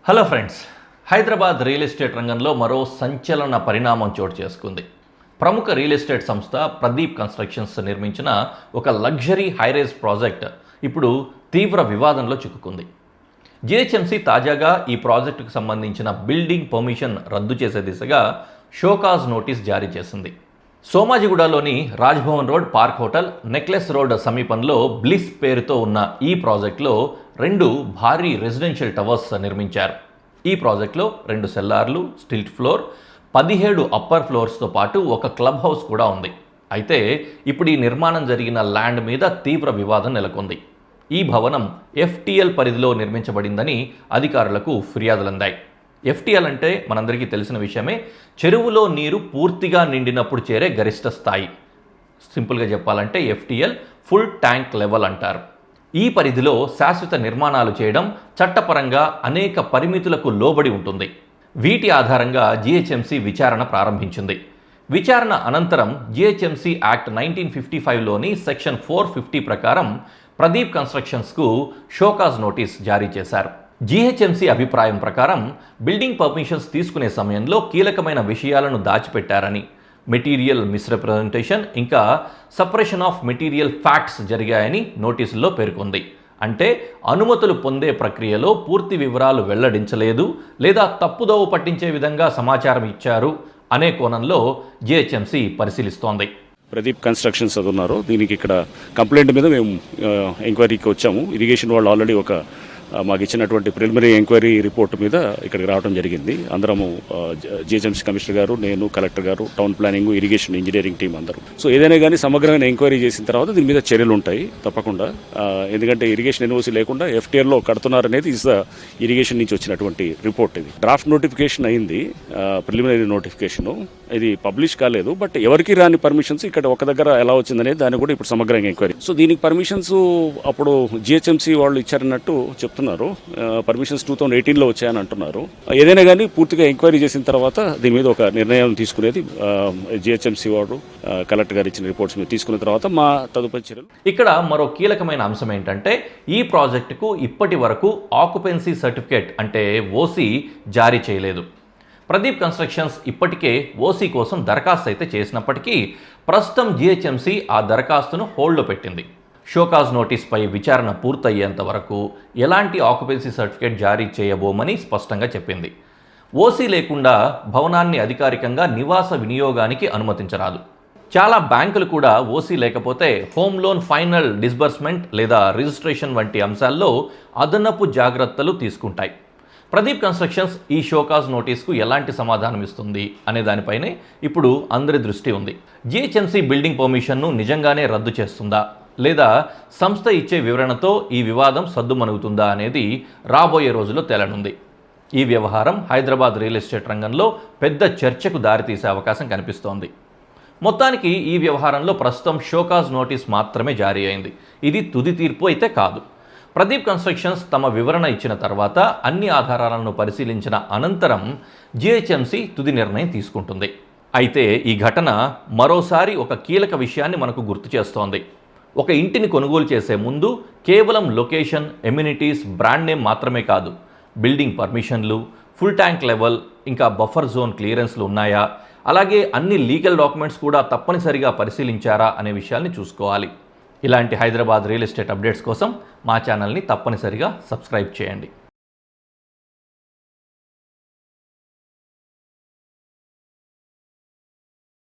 Hello friends, Hyderabad real estate రంగంలో మరో సంచలన పరిణామం చోటు చేసుకుంది. ప్రముఖ రియల్ ఎస్టేట్ సంస్థ ప్రదీప్ కన్స్ట్రక్షన్స్ నిర్మించిన ఒక లగ్జరీ హైరేజ్ ప్రాజెక్ట్ ఇప్పుడు తీవ్ర వివాదంలో చిక్కుకుంది. జిహెచ్ఎంసీ తాజాగా ఈ ప్రాజెక్టుకు సంబంధించిన బిల్డింగ్ పర్మిషన్ రద్దు చేసే దిశగా షోకాజ్ నోటీస్ జారీ చేసింది. సోమాజిగూడలోని Raj Bhavan Road, Park Hotel, Necklace Road సమీపంలో బ్లిస్ పేరుతో ఉన్న ఈ ప్రాజెక్టులో 2 భారీ రెసిడెన్షియల్ టవర్స్ నిర్మించారు. ఈ ప్రాజెక్టులో 2 సెల్లార్లు, స్టిల్ట్ ఫ్లోర్, 17 అప్పర్ ఫ్లోర్స్తో పాటు ఒక క్లబ్ హౌస్ కూడా ఉంది. అయితే ఇప్పుడు ఈ నిర్మాణం జరిగిన ల్యాండ్ మీద తీవ్ర వివాదం నెలకొంది. ఈ భవనం FTL పరిధిలో నిర్మించబడిందని అధికారులకు ఫిర్యాదులందాయి. FTL అంటే మనందరికీ తెలిసిన విషయమే. చెరువులో నీరు పూర్తిగా నిండినప్పుడు చేరే గరిష్ట స్థాయి. సింపుల్గా చెప్పాలంటే FTL ఫుల్ ట్యాంక్ లెవెల్ అంటారు. ఈ పరిధిలో శాశ్వత నిర్మాణాలు చేయడం చట్టపరంగా అనేక పరిమితులకు లోబడి ఉంటుంది. వీటి ఆధారంగా GHMC విచారణ ప్రారంభించింది. విచారణ అనంతరం GHMC యాక్ట్ 1955లోని సెక్షన్ 450 ప్రకారం ప్రదీప్ కన్స్ట్రక్షన్స్కు షోకాజ్ నోటీస్ జారీ చేశారు. GHMC అభిప్రాయం ప్రకారం బిల్డింగ్ పర్మిషన్స్ తీసుకునే సమయంలో కీలకమైన విషయాలను దాచిపెట్టారని, మెటీరియల్ మిస్రిప్రజెంటేషన్ ఇంకా సపరేషన్ ఆఫ్ మెటీరియల్ ఫ్యాక్ట్స్ జరిగాయని నోటీసుల్లో పేర్కొంది. అంటే అనుమతులు పొందే ప్రక్రియలో పూర్తి వివరాలు వెల్లడించలేదు లేదా తప్పుదోవ పట్టించే విధంగా సమాచారం ఇచ్చారు అనే కోణంలో GHMC పరిశీలిస్తోంది. ప్రదీప్ కన్స్ట్రక్షన్స్ అది ఉన్నారు. దీనికి ఇక్కడ కంప్లైంట్ మీద మేము ఎంక్వైరీకి వచ్చాము. ఇరిగేషన్ వాళ్ళు ఆల్రెడీ మాకు ఇచ్చినటువంటి ప్రిలిమినరీ ఎంక్వైరీ రిపోర్ట్ మీద ఇక్కడికి రావడం జరిగింది. అందరము GHMC కమిషనర్ గారు, నేను, కలెక్టర్ గారు, town planning, irrigation engineering team అందరూ. సో ఏదైనా కానీ సమగ్రమైన ఎంక్వైరీ చేసిన తర్వాత దీని మీద చర్యలు ఉంటాయి తప్పకుండా. ఎందుకంటే ఇరిగేషన్ ఎన్ఓసి లేకుండా FTLలో కడుతున్నారనేది ఇస్ ద ఇరిగేషన్ నుంచి వచ్చినటువంటి రిపోర్ట్. ఇది డ్రాఫ్ట్ నోటిఫికేషన్ అయింది, ప్రిలిమినరీ నోటిఫికేషన్. ఇది పబ్లిష్ కాలేదు. బట్ ఎవరికి రాని పర్మిషన్స్ ఇక్కడ ఒక దగ్గర ఎలా వచ్చిందనేది దాన్ని కూడా ఇప్పుడు సమగ్రంగా ఎంక్వైరీ. సో దీనికి పర్మిషన్స్ అప్పుడు GHMC వాళ్ళు ఇచ్చారన్నట్టు చెప్తున్నారు. పర్మిషన్స్ 2018లో వచ్చాయని అంటున్నారు. ఏదైనా కానీ పూర్తిగా ఎంక్వైరీ చేసిన తర్వాత దీని మీద ఒక నిర్ణయం తీసుకునేది GHMC వాడు, కలెక్టర్ గారు ఇచ్చిన రిపోర్ట్స్ మీద తీసుకున్న తర్వాత మా తదుపరి చర్యలు. ఇక్కడ మరో కీలకమైన అంశం ఏంటంటే ఈ ప్రాజెక్టుకు ఇప్పటి వరకు ఆక్యుపెన్సీ సర్టిఫికేట్ అంటే OC జారీ చేయలేదు. ప్రదీప్ కన్స్ట్రక్షన్స్ ఇప్పటికే OC కోసం దరఖాస్తు అయితే చేసినప్పటికీ ప్రస్తుతం GHMC ఆ దరఖాస్తును హోల్డ్లో పెట్టింది. షోకాజ్ నోటీస్పై విచారణ పూర్తయ్యేంత వరకు ఎలాంటి ఆక్యుపెన్సీ సర్టిఫికేట్ జారీ చేయబోమని స్పష్టంగా చెప్పింది. OC లేకుండా భవనాన్ని అధికారికంగా నివాస వినియోగానికి అనుమతించరాదు. చాలా బ్యాంకులు కూడా OC లేకపోతే హోమ్ లోన్ ఫైనల్ డిస్బర్స్మెంట్ లేదా రిజిస్ట్రేషన్ వంటి అంశాల్లో అదనపు జాగ్రత్తలు తీసుకుంటాయి. ప్రదీప్ కన్స్ట్రక్షన్స్ ఈ షోకాజ్ నోటీస్కు ఎలాంటి సమాధానం ఇస్తుంది అనే దానిపైనే ఇప్పుడు అందరి దృష్టి ఉంది. GHMC బిల్డింగ్ పర్మిషన్ను నిజంగానే రద్దు చేస్తుందా లేదా సంస్థ ఇచ్చే వివరణతో ఈ వివాదం సద్దుమణుగుతుందా అనేది రాబోయే రోజుల్లో తేలనుంది. ఈ వ్యవహారం హైదరాబాద్ రియల్ ఎస్టేట్ రంగంలో పెద్ద చర్చకు దారితీసే అవకాశం కనిపిస్తోంది. మొత్తానికి ఈ వ్యవహారంలో ప్రస్తుతం షోకాజ్ నోటీస్ మాత్రమే జారీ అయింది. ఇది తుది తీర్పు అయితే కాదు. ప్రదీప్ కన్స్ట్రక్షన్స్ తమ వివరణ ఇచ్చిన తర్వాత అన్ని ఆధారాలను పరిశీలించిన అనంతరం GHMC తుది నిర్ణయం తీసుకుంటుంది. అయితే ఈ ఘటన మరోసారి ఒక కీలక విషయాన్ని మనకు గుర్తు చేస్తోంది. ఒక ఇంటిని కొనుగోలు చేసే ముందు కేవలం లొకేషన్, ఎమ్యూనిటీస్, బ్రాండ్ నేమ్ మాత్రమే కాదు, బిల్డింగ్ పర్మిషన్లు, ఫుల్ ట్యాంక్ లెవెల్, ఇంకా బఫర్ జోన్ క్లియరెన్స్లు ఉన్నాయా, అలాగే అన్ని లీగల్ డాక్యుమెంట్స్ కూడా తప్పనిసరిగా పరిశీలించారా అనే విషయాల్ని చూసుకోవాలి. ఇలాంటి హైదరాబాద్ రియల్ ఎస్టేట్ అప్డేట్స్ కోసం మా ఛానల్ని తప్పనిసరిగా సబ్స్క్రైబ్ చేయండి.